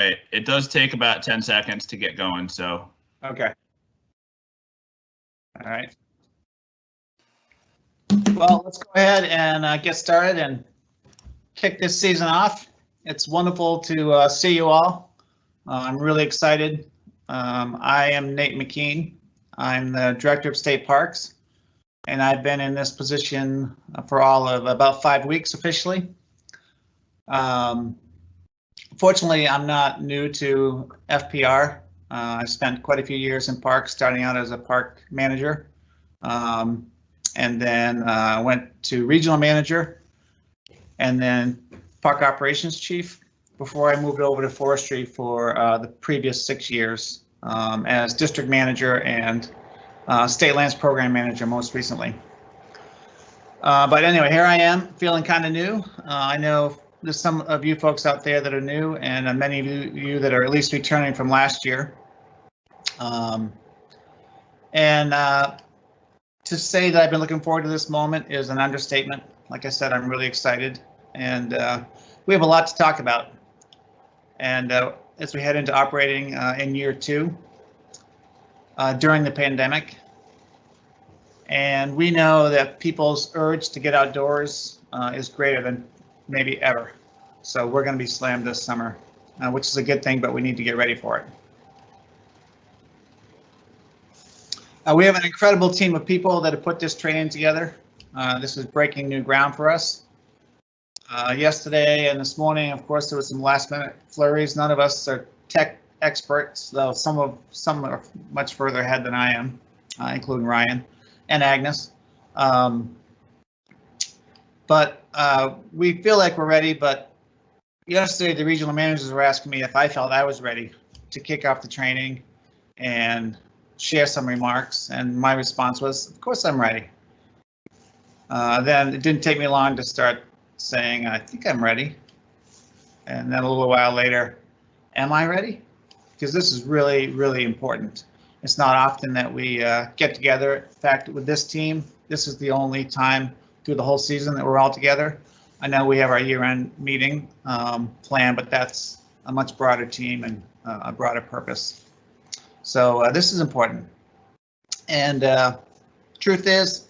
Right. It does take about 10 seconds to get going, so. Okay. All right. Well, let's go ahead and get started and kick this season off. It's wonderful to see you all. I'm really excited. I am Nate McKean. I'm the Director of State Parks, and I've been in this position for all of about 5 weeks officially. Fortunately, I'm not new to FPR. I spent quite a few years in parks, starting out as a park manager, and then went to regional manager, and then park operations chief before I moved over to forestry for the previous 6 years as district manager and state lands program manager most recently. But anyway, here I am feeling kind of new. I know there's some of you folks out there that are new, and many of you that are at least returning from last year. To say that I've been looking forward to this moment is an understatement. Like I said, I'm really excited, and we have a lot to talk about. And as we head into operating in year 2 during the pandemic, and we know that people's urge to get outdoors is greater than maybe ever. So we're going to be slammed this summer, which is a good thing, but we need to get ready for it. We have an incredible team of people that have put this training together. This is breaking new ground for us. Yesterday and this morning, of course, there was some last minute flurries. None of us are tech experts, though some are much further ahead than I am, including Ryan and Agnes. But we feel like we're ready, but yesterday the regional managers were asking me if I felt I was ready to kick off the training and share some remarks, and my response was, of course I'm ready. Then it didn't take me long to start saying, I think I'm ready. And then a little while later, am I ready? Because this is really, really important. It's not often that we get together. In fact, with this team, this is the only time through the whole season that we're all together. I know we have our year-end meeting planned, but that's a much broader team and a broader purpose. So this is important. And truth is,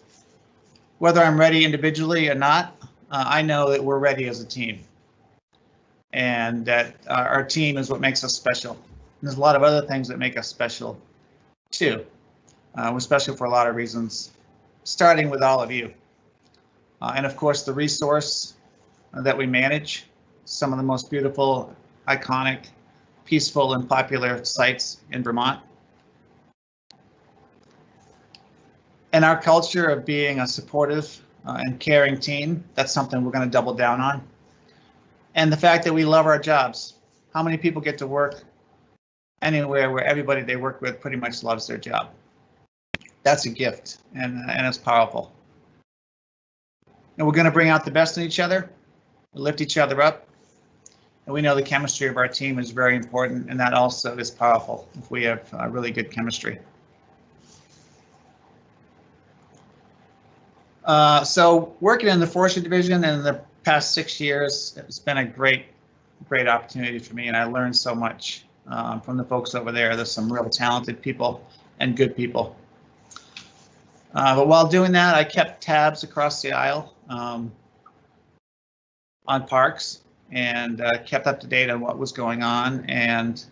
whether I'm ready individually or not, I know that we're ready as a team. And that our team is what makes us special. And there's a lot of other things that make us special too. We're special for a lot of reasons, starting with all of you. And of course, the resource that we manage, some of the most beautiful, iconic, peaceful, and popular sites in Vermont. And our culture of being a supportive and caring team, that's something we're going to double down on. And the fact that we love our jobs. How many people get to work anywhere where everybody they work with pretty much loves their job? That's a gift, and it's powerful. And we're going to bring out the best in each other, lift each other up. And we know the chemistry of our team is very important, and that also is powerful if we have really good chemistry. So working in the forestry division in the past 6 years, it's been a great opportunity for me, and I learned so much from the folks over there. There's some real talented people and good people. But while doing that, I kept tabs across the aisle on parks and kept up to date on what was going on and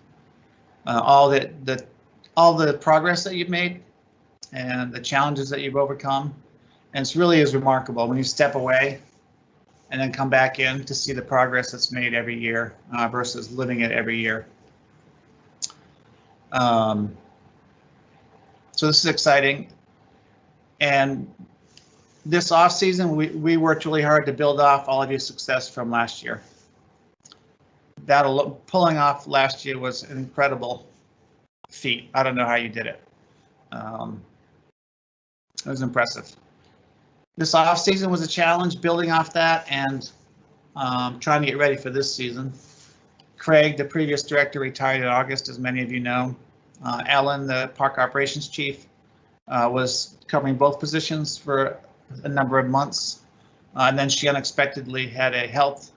all the progress that you've made and the challenges that you've overcome. And it's really is remarkable when you step away and then come back in to see the progress that's made every year versus living it every year. So this is exciting. And this off season, we worked really hard to build off all of your success from last year. Pulling off last year was an incredible feat. I don't know how you did it. It was impressive. This off season was a challenge, building off that and trying to get ready for this season. Craig, the previous director, retired in August, as many of you know. Ellen, the park operations chief, was covering both positions for a number of months. And then she unexpectedly had a health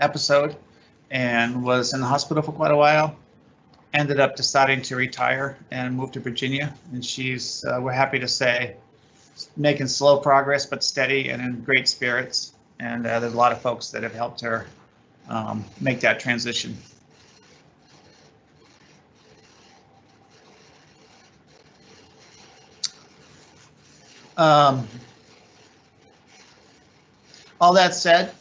episode and was in the hospital for quite a while. Ended up deciding to retire and move to Virginia, and she's, we're happy to say, making slow progress but steady and in great spirits. And there's a lot of folks that have helped her make that transition. All that said,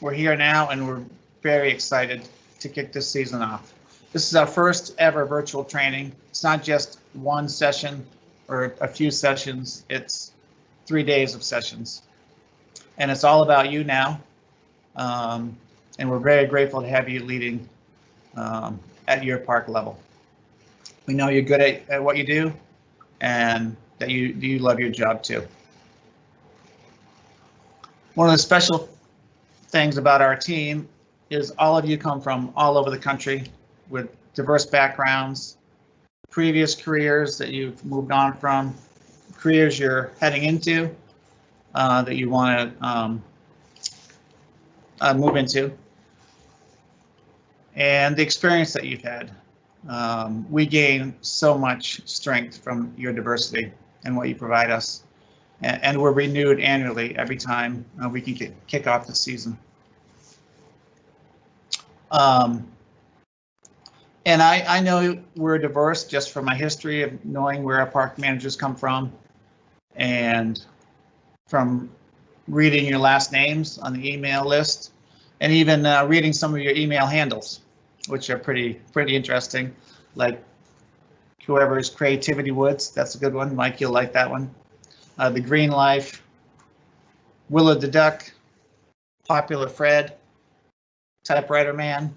we're here now and we're very excited to kick this season off. This is our first ever virtual training. It's not just one session or a few sessions, it's 3 days of sessions. And it's all about you now. And we're very grateful to have you leading at your park level. We know you're good at what you do and that you love your job too. One of the special things about our team is all of you come from all over the country with diverse backgrounds, previous careers that you've moved on from, careers you're heading into that you want to move into, and the experience that you've had. We gain so much strength from your diversity and what you provide us, and we're renewed annually every time we can kick off the season. And I know we're diverse just from my history of knowing where our park managers come from and from reading your last names on the email list, and even reading some of your email handles, which are pretty interesting, like whoever's Creativity Woods, that's a good one. Mike, you'll like that one. The Green Life, Willow the Duck, Popular Fred, Typewriter Man.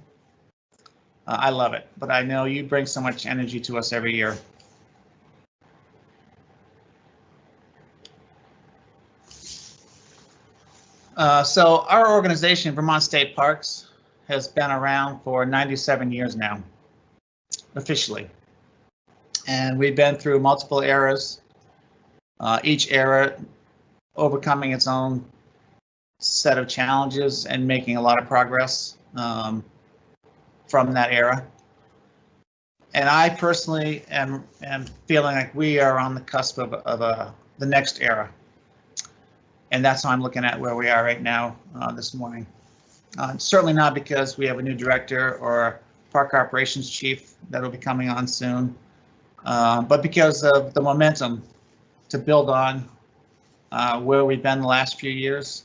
I love it, but I know you bring so much energy to us every year. So our organization, Vermont State Parks, has been around for 97 years now, officially. And we've been through multiple eras, each era overcoming its own set of challenges and making a lot of progress from that era. And I personally am feeling like we are on the cusp of the next era. And that's how I'm looking at where we are right now this morning. Certainly not because we have a new director or park operations chief that will be coming on soon, but because of the momentum to build on where we've been the last few years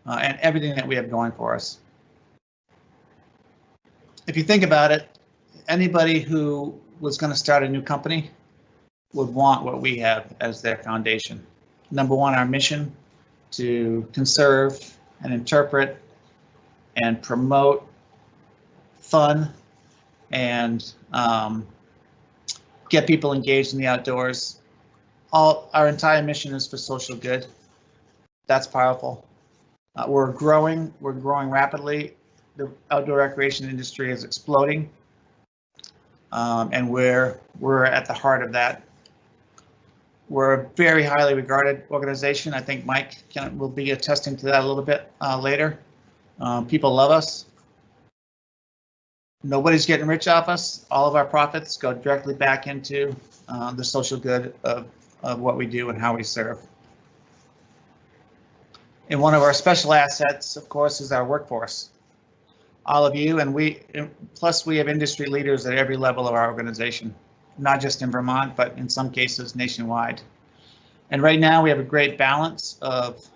and everything that we have going for us. If you think about it, anybody who was going to start a new company would want what we have as their foundation. Number one, our mission to conserve and interpret and promote fun and get people engaged in the outdoors. Our entire mission is for social good. That's powerful. We're growing rapidly. The outdoor recreation industry is exploding, and we're at the heart of that. We're a very highly regarded organization. I think Mike will be attesting to that a little bit later. People love us. Nobody's getting rich off us. All of our profits go directly back into the social good of what we do and how we serve. And one of our special assets, of course, is our workforce. All of you, and plus we have industry leaders at every level of our organization, not just in Vermont, but in some cases nationwide. And right now we have a great balance of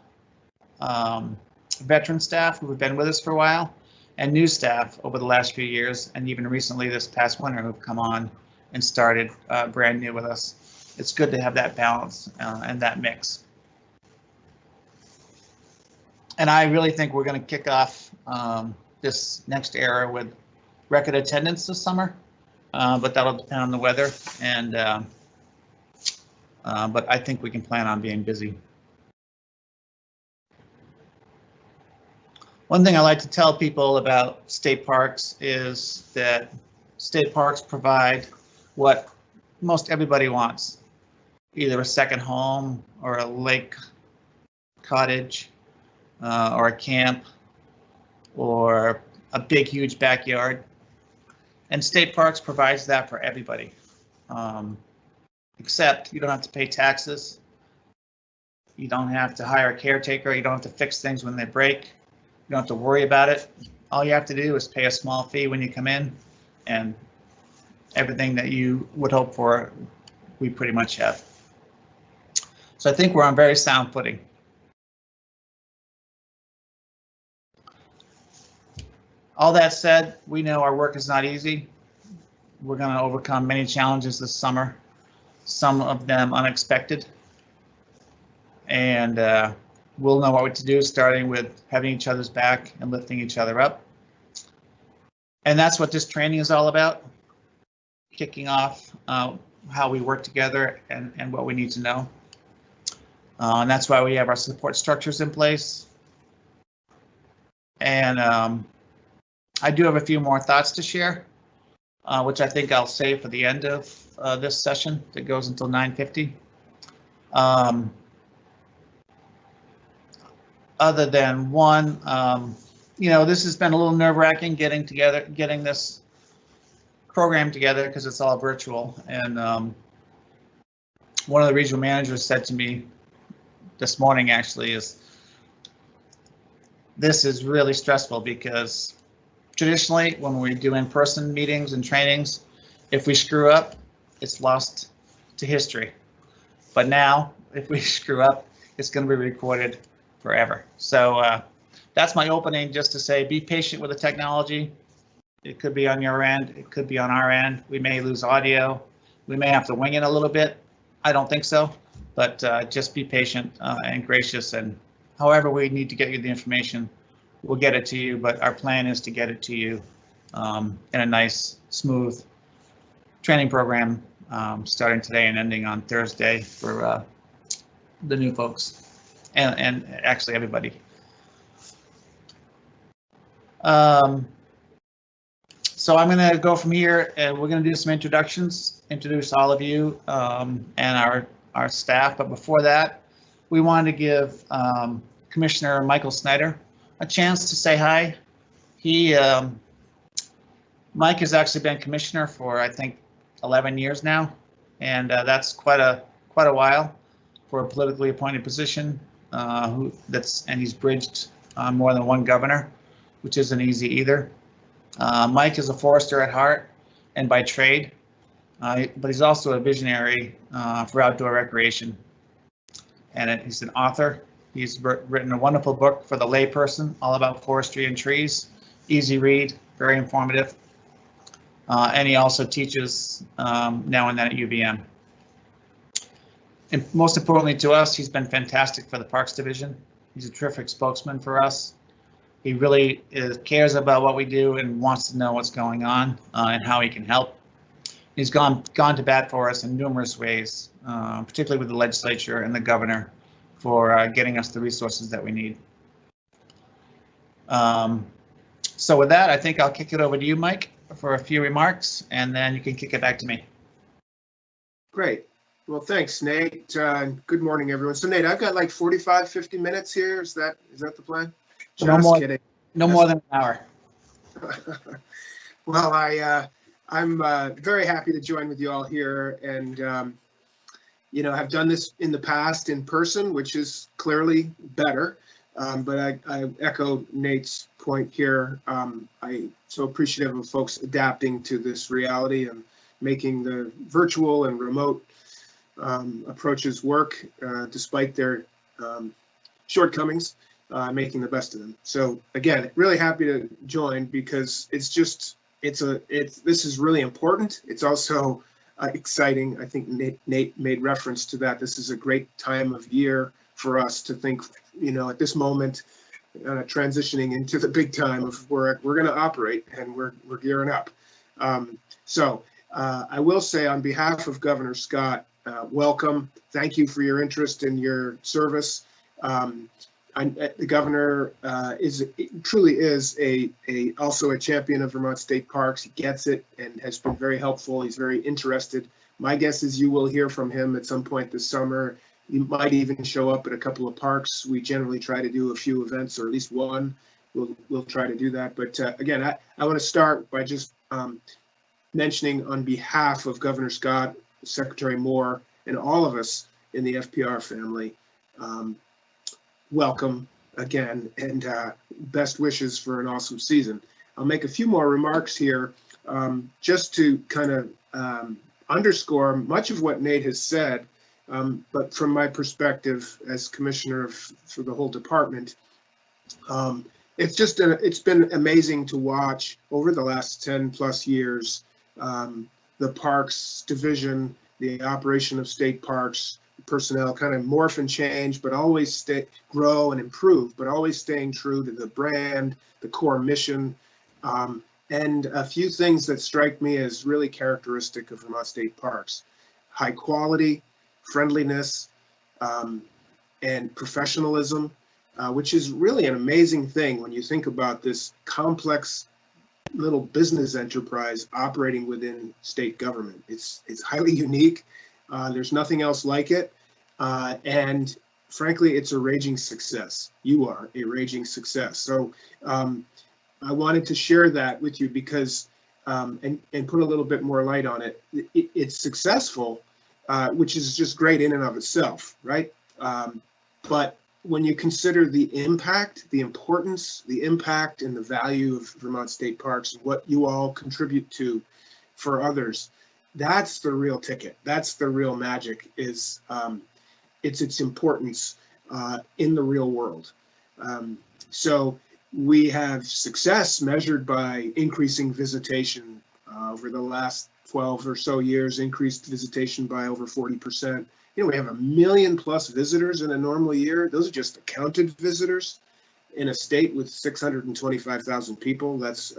veteran staff who have been with us for a while and new staff over the last few years, and even recently this past winter who've come on and started brand new with us. It's good to have that balance and that mix. And I really think we're going to kick off this next era with record attendance this summer, but that'll depend on the weather. And but I think we can plan on being busy. One thing I like to tell people about state parks is that state parks provide what most everybody wants, either a second home or a lake cottage or a camp or a big, huge backyard. And state parks provides that for everybody. Except you don't have to pay taxes. You don't have to hire a caretaker. You don't have to fix things when they break. You don't have to worry about it. All you have to do is pay a small fee when you come in, and everything that you would hope for, we pretty much have. So I think we're on very sound footing. All that said, we know our work is not easy. We're going to overcome many challenges this summer, some of them unexpected. And we'll know what to do, starting with having each other's back and lifting each other up. And that's what this training is all about, kicking off how we work together and what we need to know. And that's why we have our support structures in place. And I do have a few more thoughts to share, which I think I'll save for the end of this session that goes until 9:50. Other than one, this has been a little nerve-wracking getting this program together because it's all virtual. And one of the regional managers said to me this morning, actually, this is really stressful because traditionally when we do in-person meetings and trainings, if we screw up, it's lost to history. But now, if we screw up, it's going to be recorded forever. So that's my opening, just to say, be patient with the technology. It could be on your end, it could be on our end. We may lose audio. We may have to wing it a little bit. I don't think so, but just be patient and gracious, and however we need to get you the information, we'll get it to you, but our plan is to get it to you in a nice, smooth training program starting today and ending on Thursday for the new folks and actually everybody. So I'm going to go from here, and we're going to do some introductions, introduce all of you and our staff. But before that, we wanted to give Commissioner Michael Snyder a chance to say hi. Mike has actually been commissioner for, I think, 11 years now, and that's quite a while for a politically appointed position. And he's bridged more than one governor, which isn't easy either. Mike is a forester at heart and by trade, but he's also a visionary for outdoor recreation. And he's an author. He's written a wonderful book for the layperson, all about forestry and trees. Easy read, very informative. And he also teaches now and then at UVM. And most importantly to us, he's been fantastic for the Parks Division. He's a terrific spokesman for us. He really cares about what we do and wants to know what's going on and how he can help. He's gone to bat for us in numerous ways, particularly with the legislature and the governor, for getting us the resources that we need. So with that, I think I'll kick it over to you, Mike, for a few remarks, and then you can kick it back to me. Great. Well, thanks, Nate. Good morning, everyone. So, Nate, I've got like 45, 50 minutes here. Is that the plan? Just kidding. No more than an hour. Well, I'm very happy to join with you all here, and have done this in the past in person, which is clearly better. But I echo Nate's point here. I'm so appreciative of folks adapting to this reality and making the virtual and remote approaches work despite their shortcomings, making the best of them. So again, really happy to join because this is really important. It's also exciting. I think Nate made reference to that. This is a great time of year for us to think, at this moment, transitioning into the big time of where we're going to operate, and we're gearing up. So I will say, on behalf of Governor Scott, welcome. Thank you for your interest in your service. The governor truly is also a champion of Vermont State Parks. He gets it and has been very helpful. He's very interested. My guess is you will hear from him at some point this summer. You might even show up at a couple of parks. We generally try to do a few events, or at least one, we'll try to do that. But again, I want to start by just mentioning on behalf of Governor Scott, Secretary Moore, and all of us in the FPR family, welcome again, and best wishes for an awesome season. I'll make a few more remarks here just to kind of underscore much of what Nate has said, but from my perspective as commissioner for the whole department, it's been amazing to watch over the last 10 plus years the parks division, the operation of state parks personnel kind of morph and change, but always grow and improve, but always staying true to the brand, the core mission, and a few things that strike me as really characteristic of Vermont State Parks: high quality, friendliness, and professionalism, which is really an amazing thing when you think about this complex little business enterprise operating within state government. It's highly unique. There's nothing else like it. And frankly, it's a raging success. You are a raging success. So I wanted to share that with you because, and put a little bit more light on it. It's successful, which is just great in and of itself, right? But when you consider the impact, the importance, the impact and the value of Vermont State Parks, what you all contribute to for others, that's the real ticket. That's the real magic, is its importance in the real world. So we have success measured by increasing visitation over the last 12 or so years, increased visitation by over 40%. You know, we have 1 million plus visitors in a normal year. Those are just accounted visitors in a state with 625,000 people. That's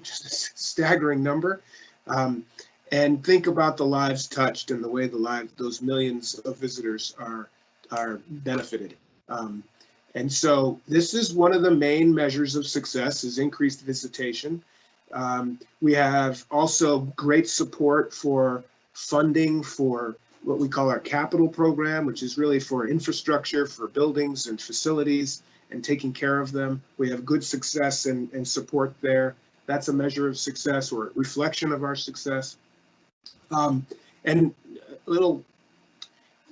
just a staggering number. And think about the lives touched and the way those millions of visitors are benefited. And so this is one of the main measures of success, is increased visitation. We have also great support for funding for what we call our capital program, which is really for infrastructure, for buildings and facilities and taking care of them. We have good success and support there. That's a measure of success, or a reflection of our success. And a little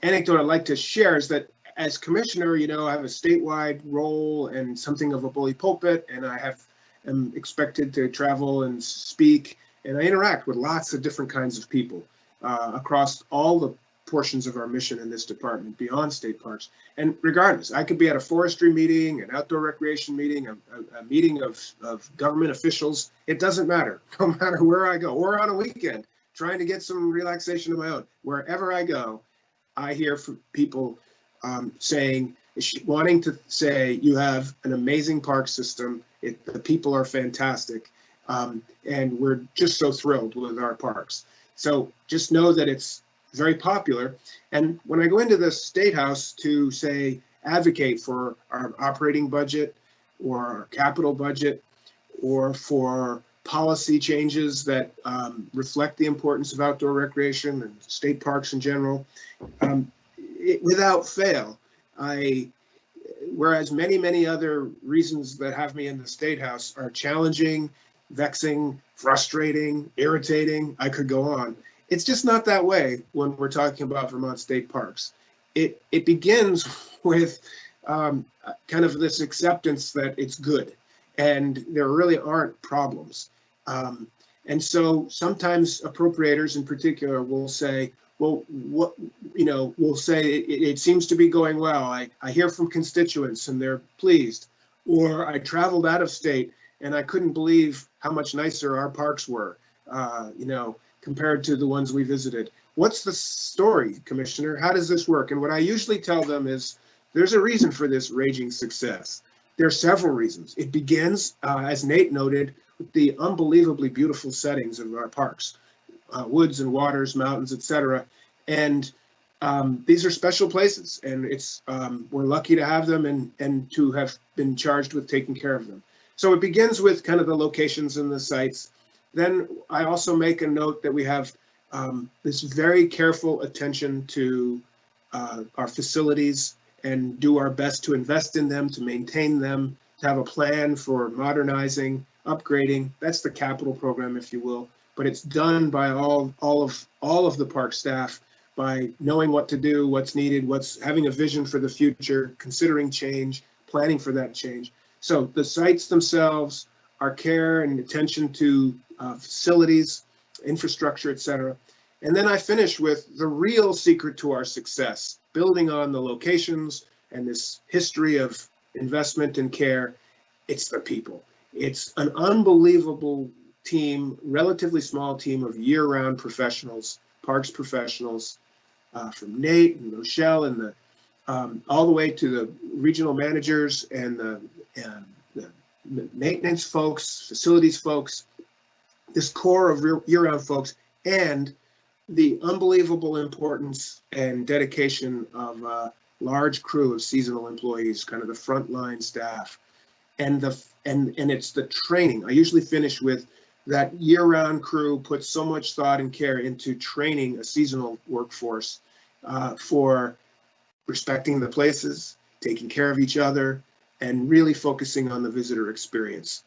anecdote I'd like to share is that as commissioner, you know, I have a statewide role and something of a bully pulpit, and I am expected to travel and speak, and I interact with lots of different kinds of people across all the portions of our mission in this department beyond state parks. And regardless, I could be at a forestry meeting, an outdoor recreation meeting, a meeting of government officials. It doesn't matter, no matter where I go, or on a weekend, trying to get some relaxation of my own. Wherever I go, I hear from people wanting to say, you have an amazing park system, the people are fantastic, and we're just so thrilled with our parks. So just know that it's very popular. And when I go into the State House to, say, advocate for our operating budget or our capital budget, or for policy changes that reflect the importance of outdoor recreation and state parks in general, without fail, whereas many other reasons that have me in the State House are challenging, vexing, frustrating, irritating, I could go on. It's just not that way when we're talking about Vermont State Parks. It begins with kind of this acceptance that it's good and there really aren't problems. And so sometimes appropriators in particular will say, well, what, you know, we'll say it seems to be going well. I hear from constituents and they're pleased. Or I traveled out of state and I couldn't believe how much nicer our parks were, you know, compared to the ones we visited. What's the story, Commissioner? How does this work? And what I usually tell them is there's a reason for this raging success. There are several reasons. It begins, as Nate noted, with the unbelievably beautiful settings of our parks, woods and waters, mountains, etc. And these are special places, and we're lucky to have them and to have been charged with taking care of them. So it begins with kind of the locations and the sites. Then I also make a note that we have this very careful attention to our facilities and do our best to invest in them, to maintain them, to have a plan for modernizing, upgrading. That's the capital program, if you will. But it's done by all of the park staff by knowing what to do, what's needed, having a vision for the future, considering change, planning for that change. So the sites themselves, our care and attention to facilities, infrastructure, et cetera. And then I finish with the real secret to our success, building on the locations and this history of investment and care. It's the people. It's an unbelievable team, relatively small team of year-round professionals, parks professionals, from Nate and Rochelle and the all the way to the regional managers and the maintenance folks, facilities folks, this core of year-round folks, and the unbelievable importance and dedication of a large crew of seasonal employees, kind of the frontline staff, and it's the training. I usually finish with that year-round crew puts so much thought and care into training a seasonal workforce for respecting the places, taking care of each other, and really focusing on the visitor experience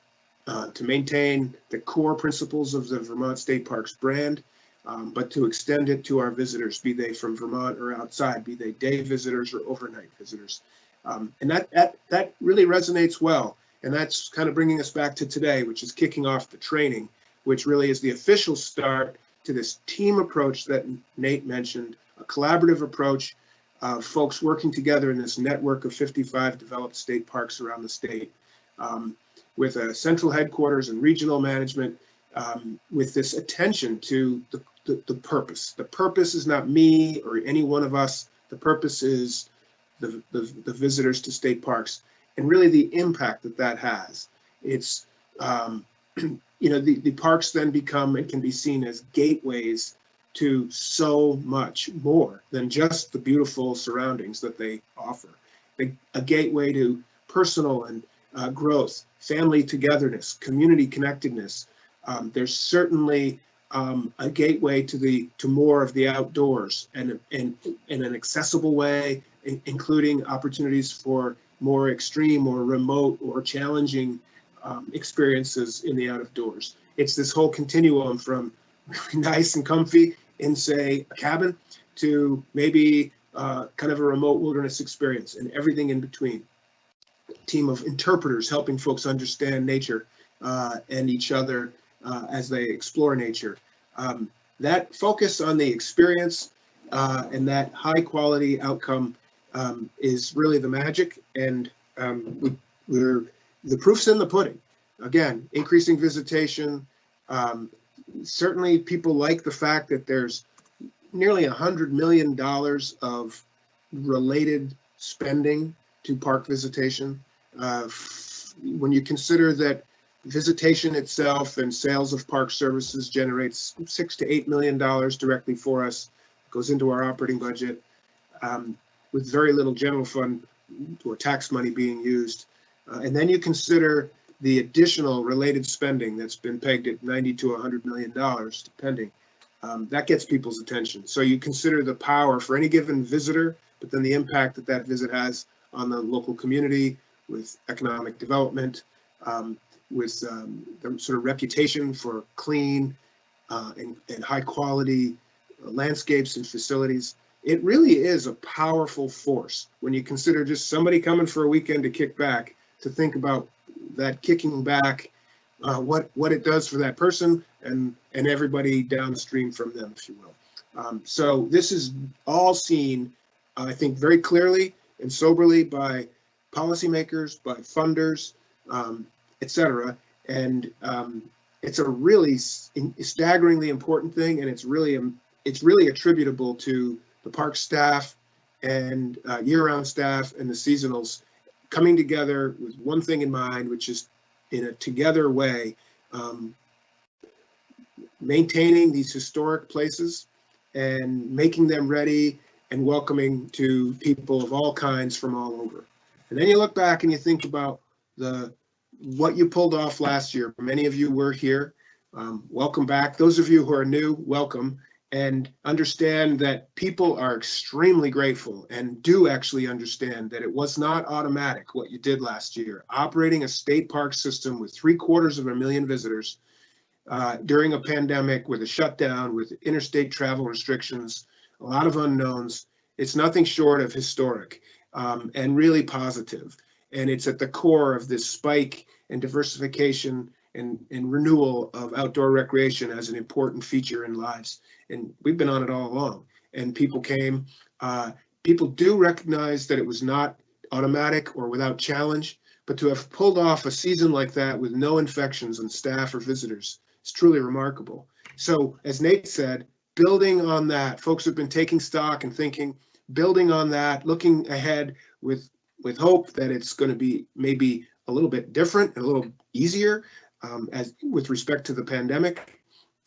to maintain the core principles of the Vermont State Parks brand, but to extend it to our visitors, be they from Vermont or outside, be they day visitors or overnight visitors. And that really resonates well. And that's kind of bringing us back to today, which is kicking off the training, which really is the official start to this team approach that Nate mentioned, a collaborative approach of folks working together in this network of 55 developed state parks around the state, with a central headquarters and regional management, with this attention to the purpose. The purpose is not me or any one of us. The purpose is the visitors to state parks, and really the impact that has. It's, the parks then become and can be seen as gateways to so much more than just the beautiful surroundings that they offer. A gateway to personal and growth, family togetherness, community connectedness. There's certainly a gateway to more of the outdoors, and in an accessible way, including opportunities for more extreme or remote or challenging experiences in the out of doors. It's this whole continuum from really nice and comfy in, say, a cabin to maybe kind of a remote wilderness experience, and everything in between. A team of interpreters helping folks understand nature and each other as they explore nature. That focus on the experience and that high quality outcome is really the magic, and the proof's in the pudding. Again, increasing visitation. Certainly people like the fact that there's nearly $100 million of related spending to park visitation. When you consider that visitation itself and sales of park services generates $6 to $8 million directly for us, goes into our operating budget, with very little general fund or tax money being used. And then you consider the additional related spending that's been pegged at $90 to $100 million, depending. That gets people's attention. So you consider the power for any given visitor, but then the impact that visit has on the local community with economic development, with the sort of reputation for clean and high quality landscapes and facilities. It really is a powerful force when you consider just somebody coming for a weekend to kick back, to think about that kicking back, what it does for that person and everybody downstream from them, if you will. So this is all seen, I think, very clearly and soberly by policymakers, by funders, et cetera. And it's a really staggeringly important thing, and it's really attributable to the park staff and year-round staff and the seasonals coming together with one thing in mind, which is in a together way, maintaining these historic places and making them ready and welcoming to people of all kinds from all over. And then you look back and you think about what you pulled off last year. Many of you were here. Welcome back. Those of you who are new, welcome. and understand that people are extremely grateful and do actually understand that it was not automatic what you did last year. Operating a state park system with 750,000 visitors during a pandemic with a shutdown, with interstate travel restrictions, a lot of unknowns, it's nothing short of historic and really positive. And it's at the core of this spike and diversification and renewal of outdoor recreation as an important feature in lives. And we've been on it all along. And people came. People do recognize that it was not automatic or without challenge, but to have pulled off a season like that with no infections on staff or visitors is truly remarkable. So as Nate said, building on that, folks have been taking stock and thinking, building on that, looking ahead with hope that it's going to be maybe a little bit different, a little easier as with respect to the pandemic,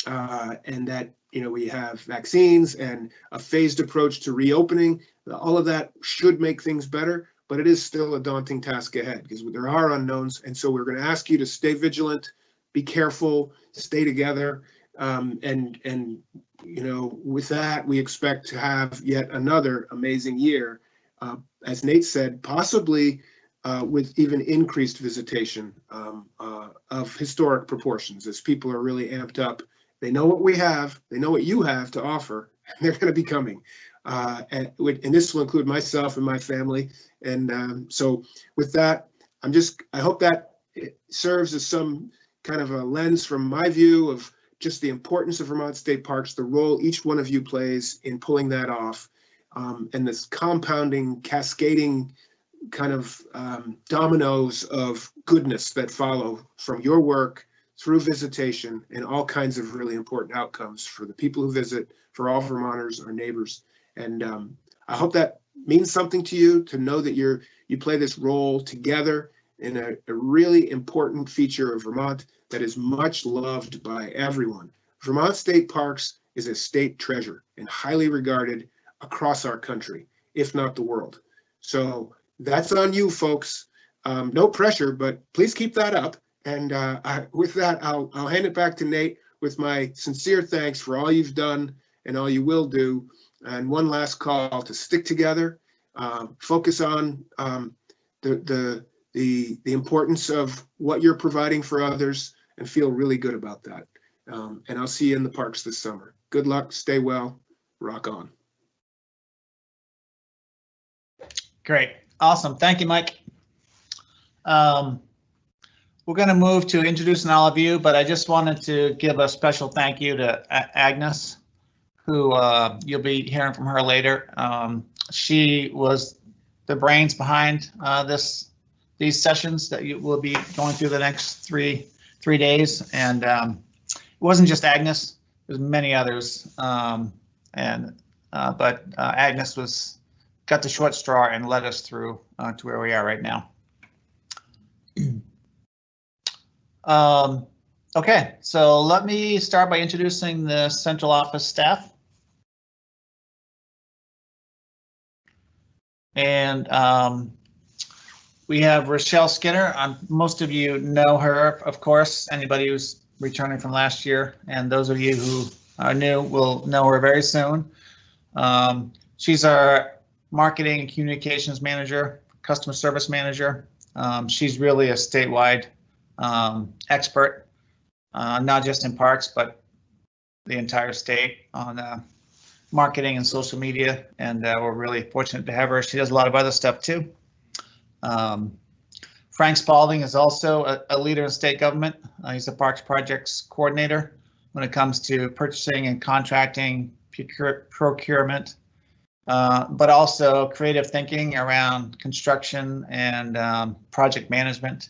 and that we have vaccines and a phased approach to reopening. All of that should make things better, but it is still a daunting task ahead because there are unknowns. And so we're going to ask you to stay vigilant, be careful, stay together. And with that, we expect to have yet another amazing year. As Nate said, possibly with even increased visitation of historic proportions as people are really amped up. They know what we have, they know what you have to offer, and they're going to be coming. And this will include myself and my family. And so with that, I hope that it serves as some kind of a lens from my view of just the importance of Vermont State Parks, the role each one of you plays in pulling that off, and this compounding, cascading kind of dominoes of goodness that follow from your work through visitation and all kinds of really important outcomes for the people who visit, for all Vermonters, our neighbors. And I hope that means something to you, to know that you play this role together in a really important feature of Vermont that is much loved by everyone. Vermont State Parks is a state treasure and highly regarded across our country, if not the world. So that's on you, folks. No pressure, but please keep that up. And with that, I'll hand it back to Nate with my sincere thanks for all you've done and all you will do. And one last call to stick together, focus on the importance of what you're providing for others, and feel really good about that. And I'll see you in the parks this summer. Good luck, stay well, rock on. Great, awesome, thank you, Mike. We're going to move to introducing all of you, but I just wanted to give a special thank you to Agnes, who you'll be hearing from her later. She was the brains behind these sessions that you will be going through the next three days, and it wasn't just Agnes. There's many others, but Agnes got the short straw and led us through to where we are right now. Okay, so let me start by introducing the central office staff. And we have Rochelle Skinner. Most of you know her, of course, anybody who's returning from last year, and those of you who are new will know her very soon. She's our marketing and communications manager, customer service manager. She's really a statewide expert, not just in parks, but the entire state on marketing and social media, and we're really fortunate to have her. She does a lot of other stuff too. Frank Spalding is also a leader in state government. He's a parks projects coordinator when it comes to purchasing and contracting, procurement, but also creative thinking around construction and project management,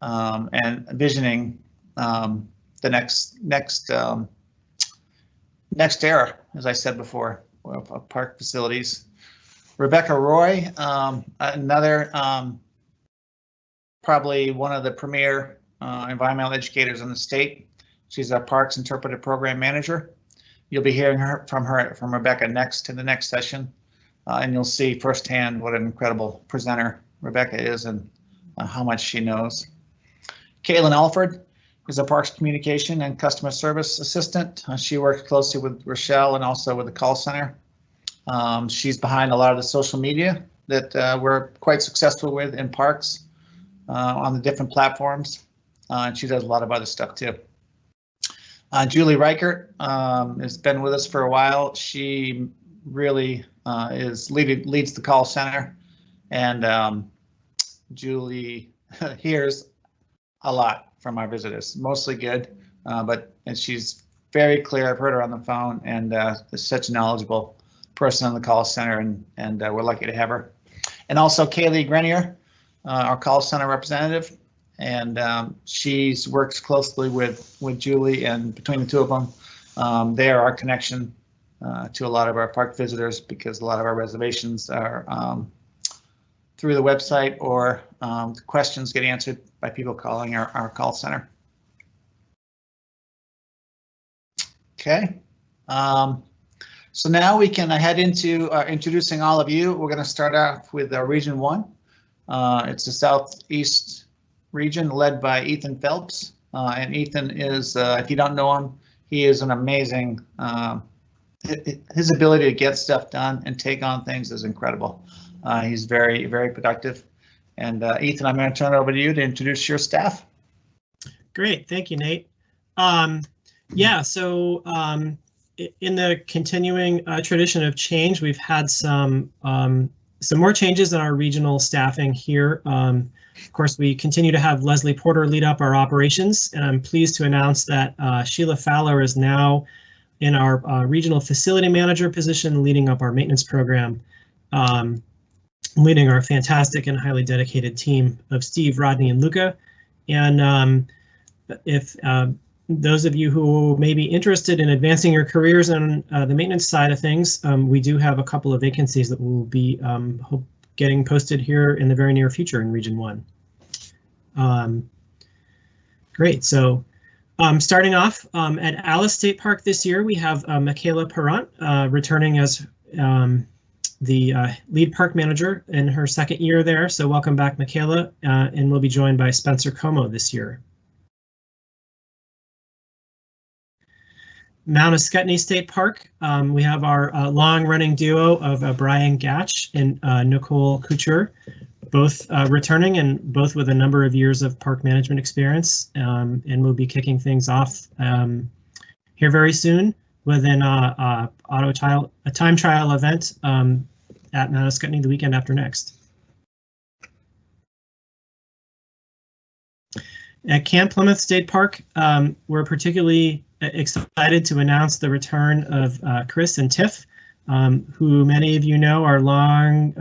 and visioning the next era, as I said before, of park facilities. Rebecca Roy, another probably one of the premier environmental educators in the state. She's a Parks Interpretive Program Manager. You'll be hearing from Rebecca next in the next session, and you'll see firsthand what an incredible presenter Rebecca is and how much she knows. Caitlin Alford, is a parks communication and customer service assistant. She works closely with Rochelle and also with the call center. She's behind a lot of the social media that we're quite successful with in parks on the different platforms. And she does a lot of other stuff too. Julie Reichert has been with us for a while. She really leads the call center, and Julie hears a lot from our visitors, mostly good, and she's very clear. I've heard her on the phone, and is such a knowledgeable person on the call center, and we're lucky to have her. And also Kaylee Grenier, our call center representative, and she works closely with Julie, and between the two of them, they are our connection to a lot of our park visitors, because a lot of our reservations are through the website, or questions get answered by people calling our call center. Okay, so now we can head into introducing all of you. We're going to start off with Region 1. It's the Southeast region led by Ethan Phelps, and Ethan is, if you don't know him, he is an amazing, his ability to get stuff done and take on things is incredible. He's very, very productive. And Ethan, I'm going to turn it over to you to introduce your staff. Great, thank you, Nate. Yeah, so in the continuing tradition of change, we've had some more changes in our regional staffing here. Of course, we continue to have Leslie Porter lead up our operations, and I'm pleased to announce that Sheila Fowler is now in our regional facility manager position, leading up our maintenance program, leading our fantastic and highly dedicated team of Steve, Rodney, and Luca. And if those of you who may be interested in advancing your careers on the maintenance side of things, we do have a couple of vacancies that will be getting posted here in the very near future in Region 1. Great, so starting off at Alice State Park this year, we have Michaela Perrant returning as the lead park manager in her second year there. So welcome back, Michaela, and we'll be joined by Spencer Como this year. Mount Ascutney State Park, we have our long-running duo of Brian Gatch and Nicole Couture, both returning and both with a number of years of park management experience, and we'll be kicking things off here very soon with a time trial event at Mount Ascutney the weekend after next. At Camp Plymouth State Park, we're particularly excited to announce the return of Chris and Tiff, who many of you know are long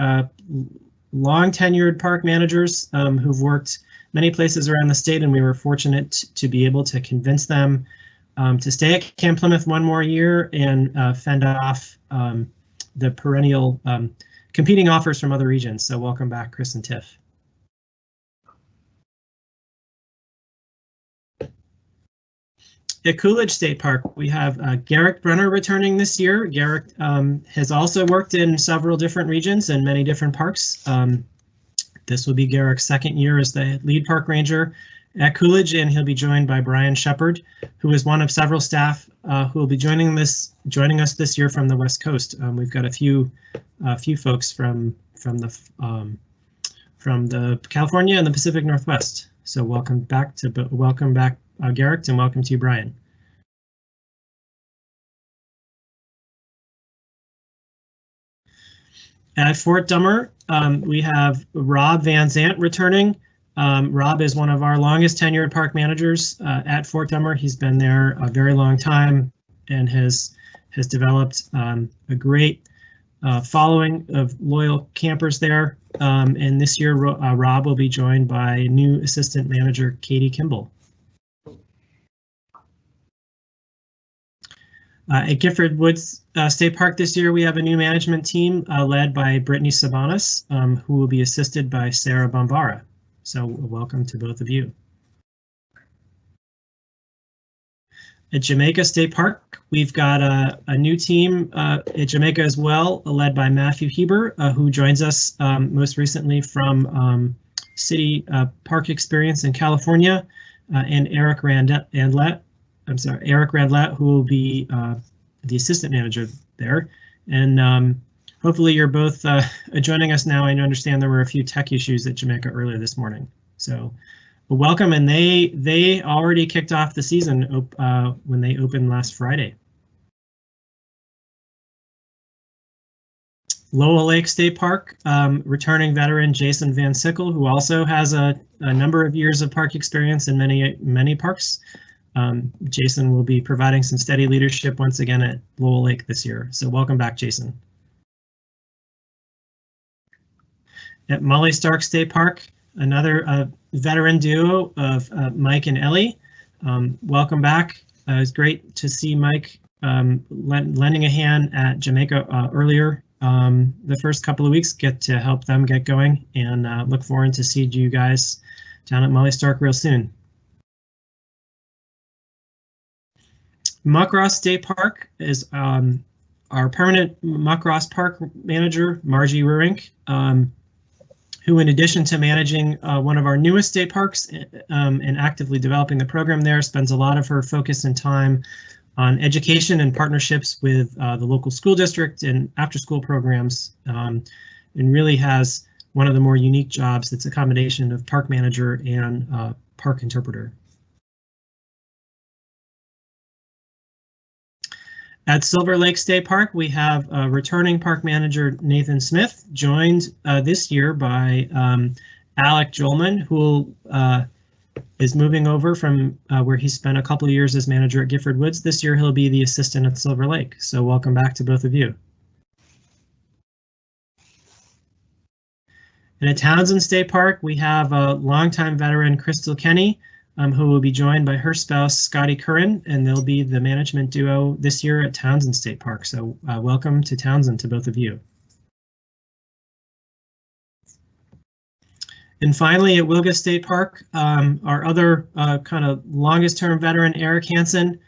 tenured park managers who've worked many places around the state, and we were fortunate to be able to convince them to stay at Camp Plymouth one more year and fend off the perennial competing offers from other regions. So welcome back, Chris and Tiff. At Coolidge State Park, we have Garrick Brenner returning this year. Garrick has also worked in several different regions and many different parks. This will be Garrick's second year as the lead park ranger at Coolidge, and he'll be joined by Brian Shepard, who is one of several staff who will be joining us this year from the West Coast. We've got a few folks from the California and the Pacific Northwest. So welcome back, Garrick, and welcome to you, Brian. At Fort Dummer, we have Rob Van Zant returning. Rob is one of our longest tenured park managers at Fort Dummer. He's been there a very long time and has developed a great following of loyal campers there. And this year, Rob will be joined by new assistant manager Katie Kimball. At Gifford Woods State Park this year, we have a new management team led by Brittany Sabonis, who will be assisted by Sarah Bombara. So welcome to both of you. At Jamaica State Park, we've got a new team at Jamaica as well, led by Matthew Heber, who joins us most recently from City Park Experience in California. and Eric Randlett, who will be the assistant manager there. And hopefully you're both joining us now. I understand there were a few tech issues at Jamaica earlier this morning. So welcome, and they already kicked off the season when they opened last Friday. Lowell Lake State Park, returning veteran Jason Van Sickle, who also has a number of years of park experience in many parks. Jason will be providing some steady leadership once again at Lowell Lake this year. So welcome back, Jason. At Molly Stark State Park, another veteran duo of Mike and Ellie. Welcome back. It was great to see Mike lending a hand at Jamaica earlier. The first couple of weeks, get to help them get going, and look forward to see you guys down at Molly Stark real soon. Muckross State Park is our permanent Muckross Park manager, Margie Ruink, who, in addition to managing one of our newest state parks and actively developing the program there, spends a lot of her focus and time on education and partnerships with the local school district and after-school programs, and really has one of the more unique jobs that's a combination of park manager and park interpreter. At Silver Lake State Park, we have returning park manager Nathan Smith, joined this year by Alec Jolman, who is moving over from where he spent a couple of years as manager at Gifford Woods. This year he'll be the assistant at Silver Lake. So welcome back to both of you. And at Townsend State Park, we have a longtime veteran, Crystal Kenny, who will be joined by her spouse, Scotty Curran, and they'll be the management duo this year at Townsend State Park. So welcome to Townsend to both of you. And finally, at Wilga State Park, our other kind of longest term veteran, Eric Hansen,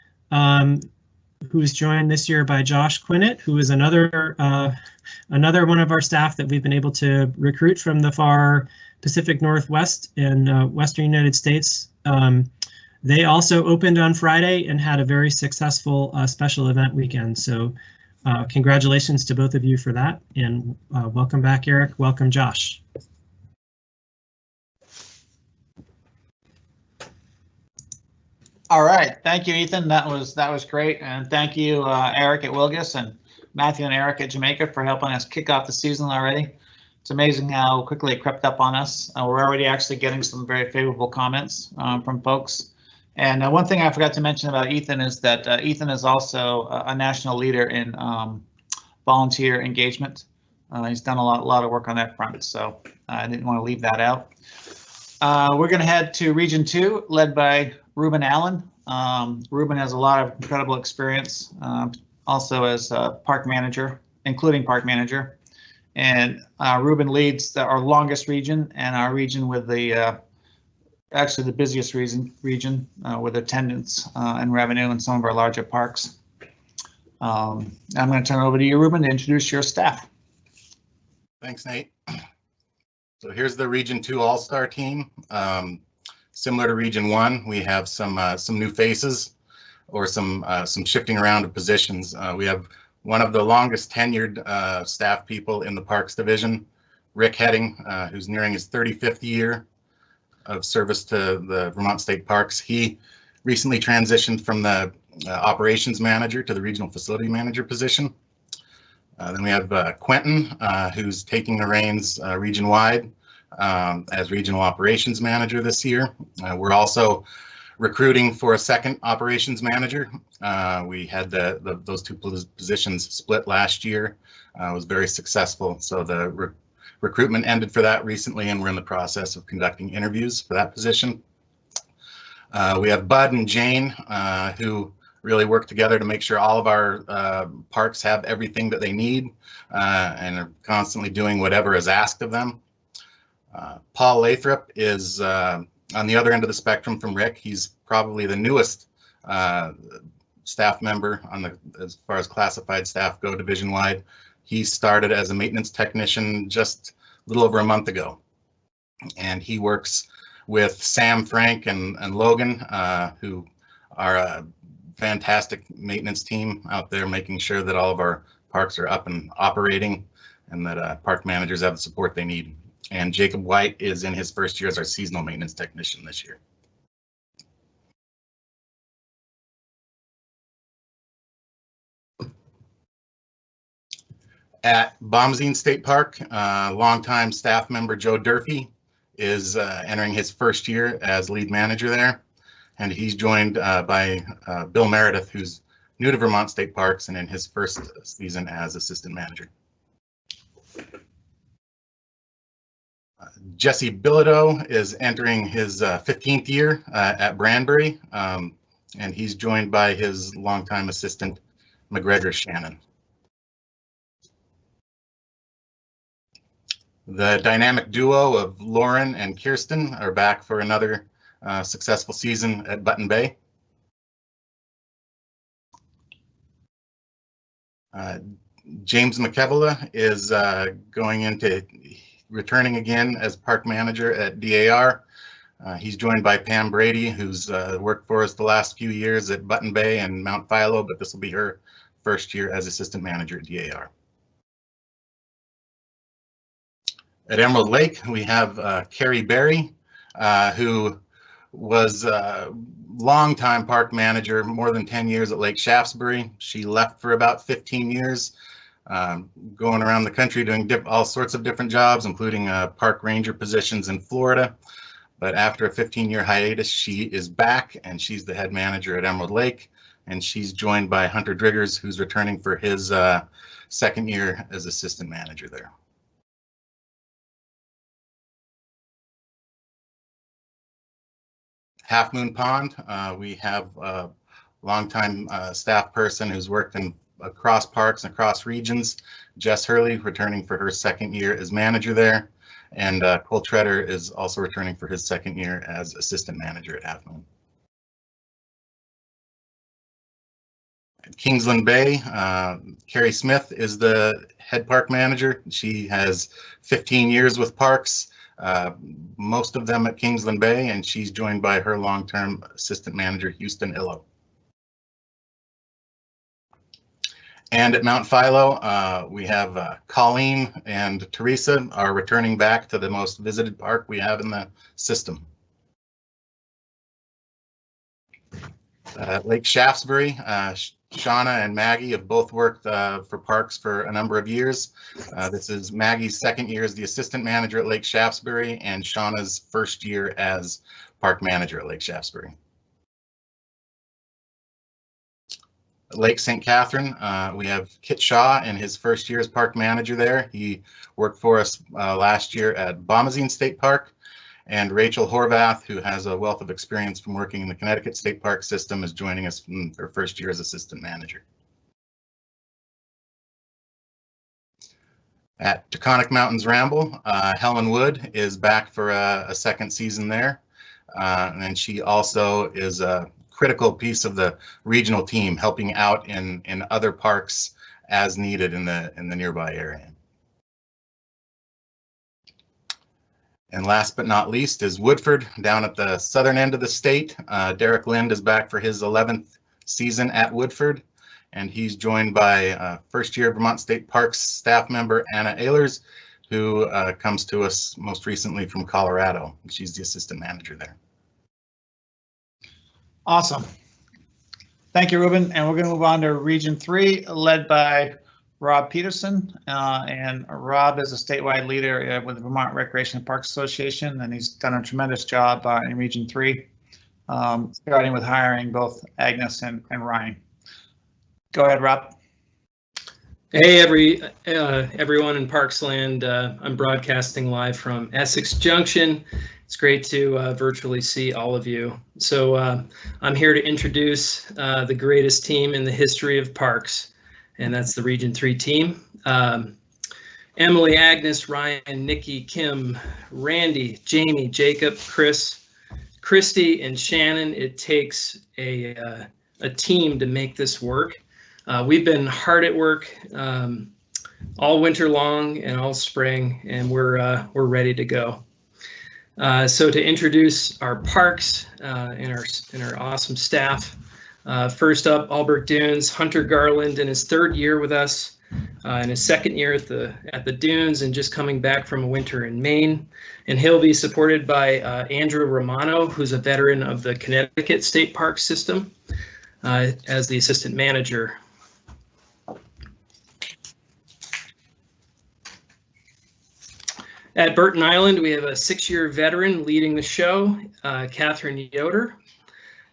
who's joined this year by Josh Quinnett, who is another one of our staff that we've been able to recruit from the far Pacific Northwest and Western United States. They also opened on Friday and had a very successful special event weekend. So congratulations to both of you for that, and welcome back, Eric. Welcome, Josh. All right, thank you, Ethan. That was great, and thank you, Eric at Wilgus and Matthew and Eric at Jamaica for helping us kick off the season already. It's amazing how quickly it crept up on us. We're already actually getting some very favorable comments from folks. And one thing I forgot to mention about Ethan is that Ethan is also a national leader in volunteer engagement. He's done a lot of work on that front, so I didn't want to leave that out. We're going to head to Region 2, led by Ruben Allen. Ruben has a lot of incredible experience, also as a park manager, including park manager. And Ruben leads our longest region and our region with the actually the busiest region with attendance and revenue in some of our larger parks. I'm going to turn it over to you, Ruben, to introduce your staff. Thanks, Nate. So here's the Region 2 All-Star team. Similar to Region 1, we have some new faces or some shifting around of positions. We have one of the longest tenured staff people in the Parks Division, Rick Heading, who's nearing his 35th year of service to the Vermont State Parks. He recently transitioned from the operations manager to the regional facility manager position. Then we have Quentin, who's taking the reins region-wide as regional operations manager this year. We're also recruiting for a second operations manager. We had those two positions split last year. It was very successful. So the recruitment ended for that recently, and we're in the process of conducting interviews for that position. We have Bud and Jane, who really work together to make sure all of our parks have everything that they need and are constantly doing whatever is asked of them. Paul Lathrop is on the other end of the spectrum from Rick. He's probably the newest staff member on as far as classified staff go division-wide. He started as a maintenance technician just a little over a month ago, and he works with Sam, Frank, and Logan, who are a fantastic maintenance team out there making sure that all of our parks are up and operating and that park managers have the support they need. And Jacob White is in his first year as our seasonal maintenance technician this year. At Bombazine State Park, longtime staff member Joe Durfee is entering his first year as lead manager there. And he's joined by Bill Meredith, who's new to Vermont State Parks and in his first season as assistant manager. Jesse Bilodeau is entering his 15th year at Branbury, and he's joined by his longtime assistant, McGregor Shannon. The dynamic duo of Lauren and Kirsten are back for another successful season at Button Bay. James McKevilla is returning again as park manager at DAR. He's joined by Pam Brady, who's worked for us the last few years at Button Bay and Mount Philo, but this will be her first year as assistant manager at DAR. At Emerald Lake, we have Carrie Berry, who was a longtime park manager, more than 10 years at Lake Shaftesbury. She left for about 15 years, going around the country doing all sorts of different jobs, including park ranger positions in Florida. But after a 15-year hiatus, she is back and she's the head manager at Emerald Lake. And she's joined by Hunter Driggers, who's returning for his second year as assistant manager there. Half Moon Pond, we have a longtime staff person who's worked across parks and across regions. Jess Hurley returning for her second year as manager there. And Cole Treader is also returning for his second year as assistant manager at Half Moon. At Kingsland Bay, Carrie Smith is the head park manager. She has 15 years with parks. Most of them at Kingsland Bay, and she's joined by her long-term assistant manager, Houston Illo. And at Mount Philo, we have Colleen and Teresa are returning back to the most visited park we have in the system. Lake Shaftesbury, Shauna and Maggie have both worked for parks for a number of years. This is Maggie's second year as the assistant manager at Lake Shaftesbury and Shauna's first year as park manager at Lake Shaftesbury. At Lake St. Catherine, we have Kit Shaw in his first year as park manager there. He worked for us last year at Bombazine State Park. And Rachel Horvath, who has a wealth of experience from working in the Connecticut State Park system, is joining us from her first year as assistant manager. At Taconic Mountains Ramble, Helen Wood is back for a second season there. And she also is a critical piece of the regional team, helping out in other parks as needed in the nearby area. And last but not least is Woodford down at the southern end of the state. Derek Lind is back for his 11th season at Woodford, and he's joined by first year Vermont State Parks staff member Anna Ehlers, who comes to us most recently from Colorado. She's the assistant manager there. Awesome. Thank you, Ruben. And we're going to move on to Region 3, led by Rob Peterson, and Rob is a statewide leader with the Vermont Recreation and Parks Association, and he's done a tremendous job in Region 3, starting with hiring both Agnes and Ryan. Go ahead, Rob. Hey, everyone in Parksland. I'm broadcasting live from Essex Junction. It's great to virtually see all of you. So I'm here to introduce the greatest team in the history of parks, and that's the Region 3 team. Emily, Agnes, Ryan, Nikki, Kim, Randy, Jamie, Jacob, Chris, Christy, and Shannon. It takes a team to make this work. We've been hard at work all winter long and all spring, and we're ready to go. So to introduce our parks and our awesome staff, first up, Albert Dunes, Hunter Garland in his 3rd year with us, in his 2nd year at the Dunes, and just coming back from a winter in Maine. And he'll be supported by Andrew Romano, who's a veteran of the Connecticut State Park System, as the assistant manager. At Burton Island, we have a 6-year veteran leading the show, Catherine Yoder.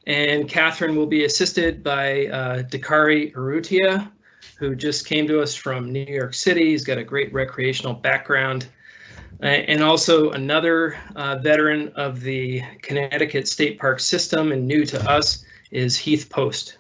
And Catherine will be assisted by Dakari Urrutia, who just came to us from New York City. He's got a great recreational background. And also another veteran of the Connecticut State Park System and new to us is Heath Post.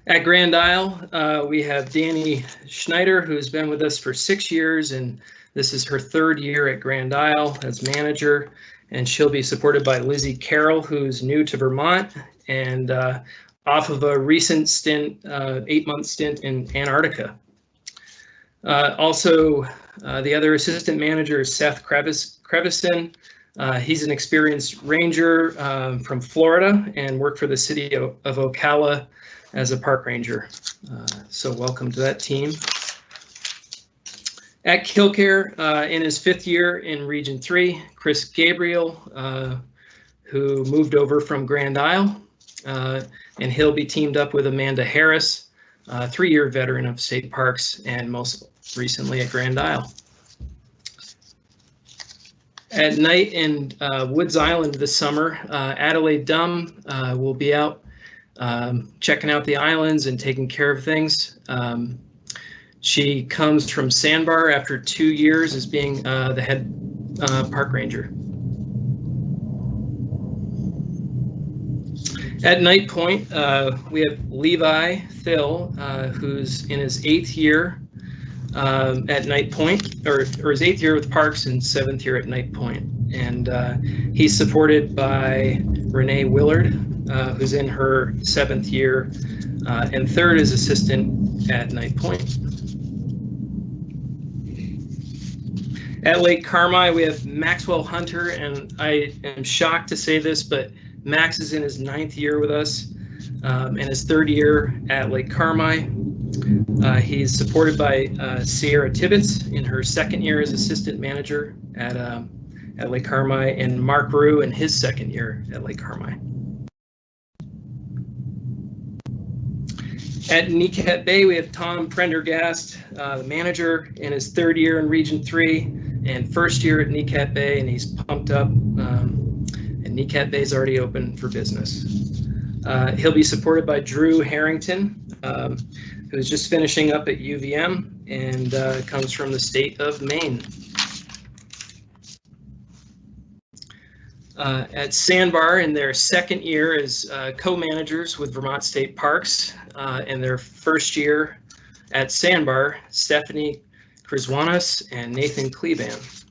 At Grand Isle, we have Danny Schneider, who's been with us for 6 years, and this is her 3rd year at Grand Isle as manager, and she'll be supported by Lizzie Carroll, who's new to Vermont and off of a recent stint, 8-month stint in Antarctica. Also, the other assistant manager is Seth Crevison. He's an experienced ranger from Florida and worked for the city of Ocala as a park ranger. So welcome to that team. At Kilcare, in his 5th year in Region 3, Chris Gabriel, who moved over from Grand Isle, and he'll be teamed up with Amanda Harris, a 3-year veteran of state parks and most recently at Grand Isle. At night in Woods Island this summer, Adelaide Dumm will be out checking out the islands and taking care of things. She comes from Sandbar after 2 years as being the head park ranger. At Night Point, we have Levi Thill, who's in his 8th year at Night Point, or his 8th year with Parks and 7th year at Night Point. And he's supported by Renee Willard, who's in her 7th year and 3rd as assistant at Night Point. At Lake Carmi, we have Maxwell Hunter, and I am shocked to say this, but Max is in his 9th year with us and his 3rd year at Lake Carmi. He's supported by Sierra Tibbetts in her 2nd year as assistant manager at Lake Carmi, and Mark Rue in his 2nd year at Lake Carmi. At Nicat Bay, we have Tom Prendergast, the manager, in his 3rd year in Region 3 and 1st year at Nicat Bay, and he's pumped up, and Nicat Bay is already open for business. He'll be supported by Drew Harrington, who's just finishing up at UVM and comes from the state of Maine. At Sandbar, in their 2nd year as co-managers with Vermont State Parks, and their 1st year at Sandbar, Stephanie Krizwanis and Nathan Kleban.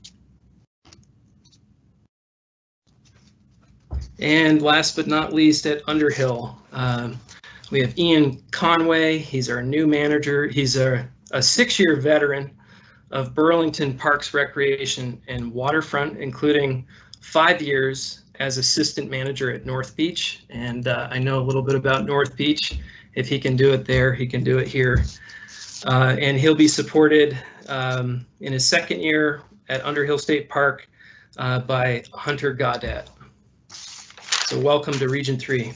And last but not least, at Underhill, we have Ian Conway. He's our new manager. He's a 6-year veteran of Burlington Parks, Recreation, and Waterfront, including 5 years as assistant manager at North Beach. And I know a little bit about North Beach. If he can do it there, he can do it here. And he'll be supported in his 2nd year at Underhill State Park by Hunter Gaudet. So welcome to Region 3.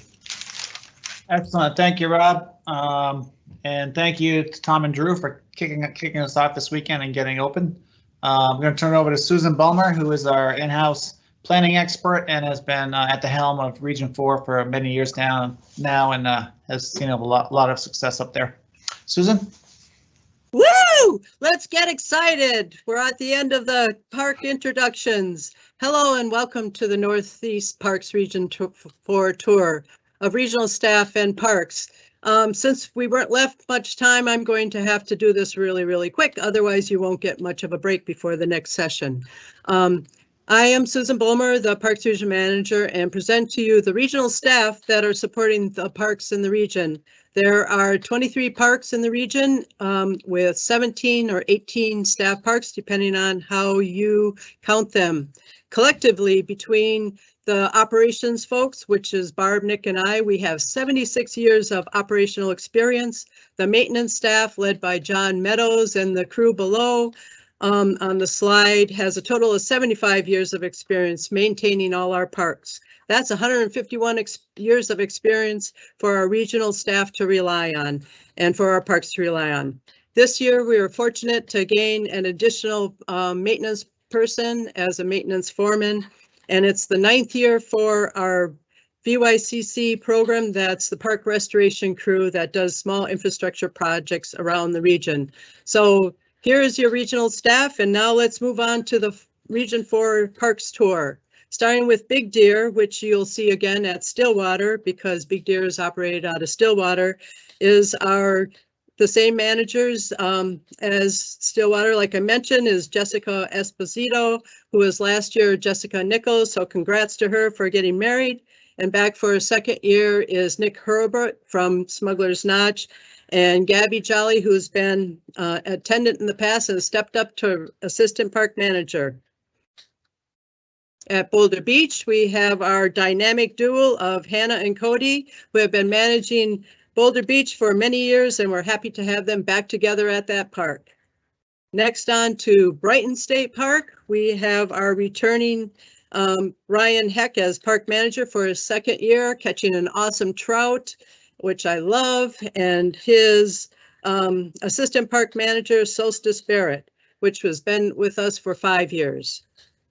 Excellent. Thank you, Rob. And thank you to Tom and Drew for kicking us off this weekend and getting open. I'm going to turn it over to Susan Bulmer, who is our in-house planning expert and has been at the helm of Region 4 for many years now and has seen a lot of success up there. Susan? Woo! Let's get excited. We're at the end of the park introductions. Hello and welcome to the Northeast Parks Region 4 tour of regional staff and parks. Since we weren't left much time, I'm going to have to do this really, really quick. Otherwise, you won't get much of a break before the next session. I am Susan Bulmer, the Parks Region Manager, and present to you the regional staff that are supporting the parks in the region. There are 23 parks in the region with 17 or 18 staff parks, depending on how you count them. Collectively, between the operations folks, which is Barb, Nick, and I, we have 76 years of operational experience. The maintenance staff, led by John Meadows and the crew below, on the slide, has a total of 75 years of experience maintaining all our parks. That's 151 years of experience for our regional staff to rely on and for our parks to rely on. This year, we were fortunate to gain an additional maintenance person as a maintenance foreman, and it's the 9th year for our VYCC program. That's the park restoration crew that does small infrastructure projects around the region. So here is your regional staff, and now let's move on to the Region 4 Parks Tour. Starting with Big Deer, which you'll see again at Stillwater, because Big Deer is operated out of Stillwater, is the same managers as Stillwater. Like I mentioned, is Jessica Esposito, who was last year Jessica Nichols, so congrats to her for getting married. And back for a second year is Nick Herbert from Smuggler's Notch, and Gabby Jolly, who's been attendant in the past and stepped up to assistant park manager. At Boulder Beach, we have our dynamic duo of Hannah and Cody, who have been managing Boulder Beach for many years, and we're happy to have them back together at that park. Next on to Brighton State Park, we have our returning Ryan Heck as park manager for his second year, catching an awesome trout, which I love, and his assistant park manager, Solstice Barrett, which has been with us for 5 years.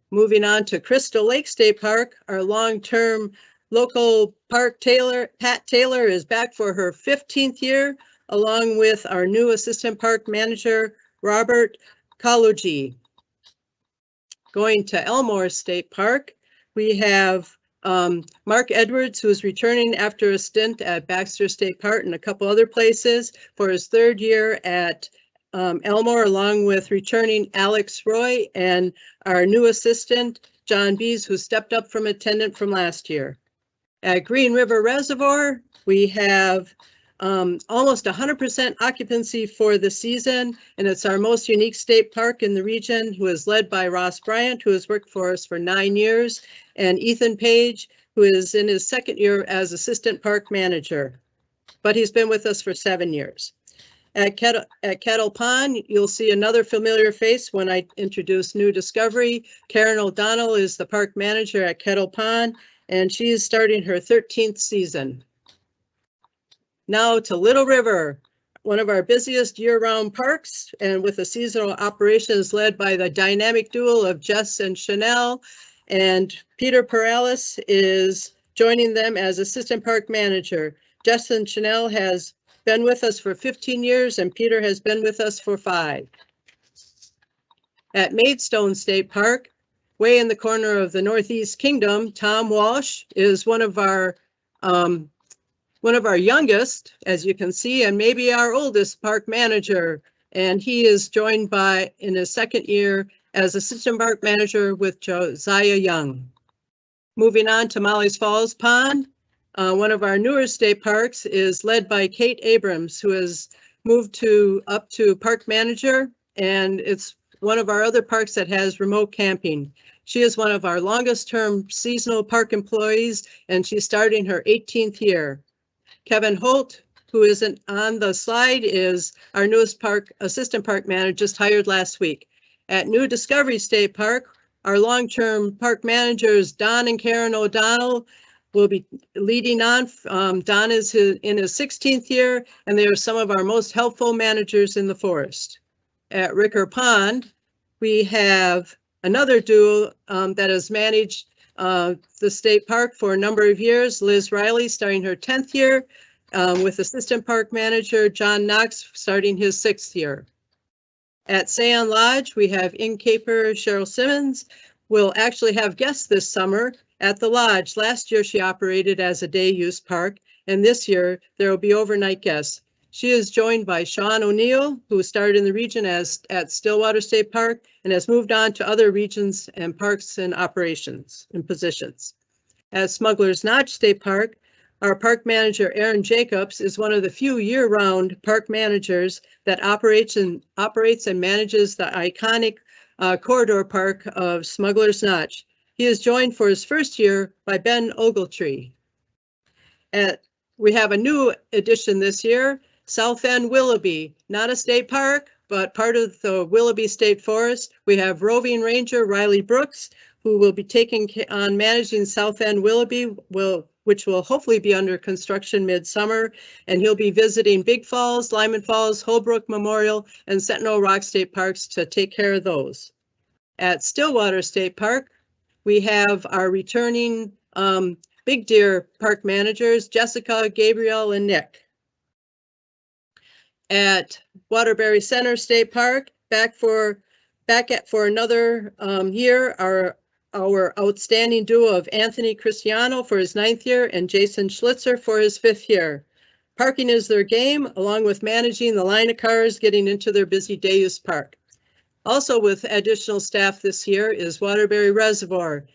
Moving on to Crystal Lake State Park, our long-term local park Pat Taylor is back for her 15th year, along with our new assistant park manager, Robert Kaluji. Going to Elmore State Park, we have Mark Edwards, who is returning after a stint at Baxter State Park and a couple other places for his 3rd year at Elmore, along with returning Alex Roy and our new assistant, John Bees, who stepped up from attendant from last year. At Green River Reservoir, we have almost 100% occupancy for the season, and it's our most unique state park in the region, who is led by Ross Bryant, who has worked for us for 9 years, and Ethan Page, who is in his 2nd year as assistant park manager, but he's been with us for 7 years. At Kettle Pond, you'll see another familiar face when I introduce New Discovery. Karen O'Donnell is the park manager at Kettle Pond, and she is starting her 13th season. Now to Little River, one of our busiest year-round parks, and with the seasonal operations led by the dynamic duo of Jess and Chanel, and Peter Perales is joining them as assistant park manager. Jess and Chanel has been with us for 15 years, and Peter has been with us for 5. At Maidstone State Park, way in the corner of the Northeast Kingdom, Tom Walsh is one of our youngest, as you can see, and maybe our oldest park manager. And he is joined by, in his 2nd year, as assistant park manager with Josiah Young. Moving on to Molly's Falls Pond, one of our newer state parks is led by Kate Abrams, who has moved up to park manager, and it's one of our other parks that has remote camping. She is one of our longest term seasonal park employees, and she's starting her 18th year. Kevin Holt, who isn't on the slide, is our newest assistant park manager, just hired last week. At New Discovery State Park, our long-term park managers, Don and Karen O'Donnell, will be leading on. Don is in his 16th year, and they are some of our most helpful managers in the forest. At Ricker Pond, we have another duo that has managed the state park for a number of years, Liz Riley starting her 10th year, with assistant park manager John Knox starting his 6th year. At Sand Lodge, we have innkeeper Cheryl Simmons. We'll actually have guests this summer at the lodge. Last year she operated as a day use park, and this year there will be overnight guests. She is joined by Sean O'Neill, who started in the region at Stillwater State Park and has moved on to other regions and parks and operations and positions. At Smuggler's Notch State Park, our park manager, Aaron Jacobs, is one of the few year-round park managers that operates and manages the iconic corridor park of Smuggler's Notch. He is joined for his first year by Ben Ogletree. We have a new addition this year, South End Willoughby, not a state park, but part of the Willoughby State Forest. We have roving ranger Riley Brooks, who will be taking on managing South End Willoughby, which will hopefully be under construction midsummer, and he'll be visiting Big Falls, Lyman Falls, Holbrook Memorial, and Sentinel Rock State Parks to take care of those. At Stillwater State Park, we have our returning Big Deer Park managers, Jessica, Gabriel, and Nick. At Waterbury Center State Park, back for another year, our outstanding duo of Anthony Cristiano for his 9th year and Jason Schlitzer for his 5th year. Parking is their game, along with managing the line of cars getting into their busy day-use park. Also with additional staff this year is Waterbury Reservoir,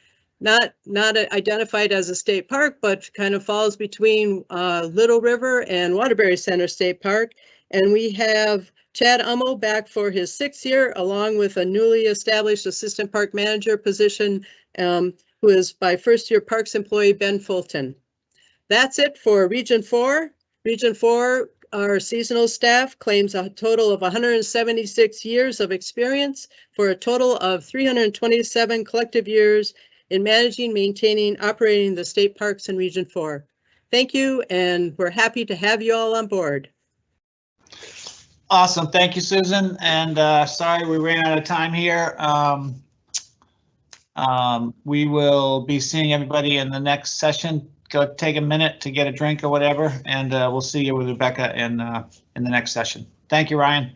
not identified as a state park, but kind of falls between Little River and Waterbury Center State Park. And we have Chad Ummel back for his 6th year, along with a newly established assistant park manager position, who is by first-year parks employee Ben Fulton. That's it for Region 4. Region 4, our seasonal staff claims a total of 176 years of experience for a total of 327 collective years in managing, maintaining, operating the state parks in Region 4. Thank you, and we're happy to have you all on board. Awesome. Thank you, Susan. And sorry we ran out of time here. We will be seeing everybody in the next session. Go take a minute to get a drink or whatever, and we'll see you with Rebecca in the next session. Thank you, Ryan.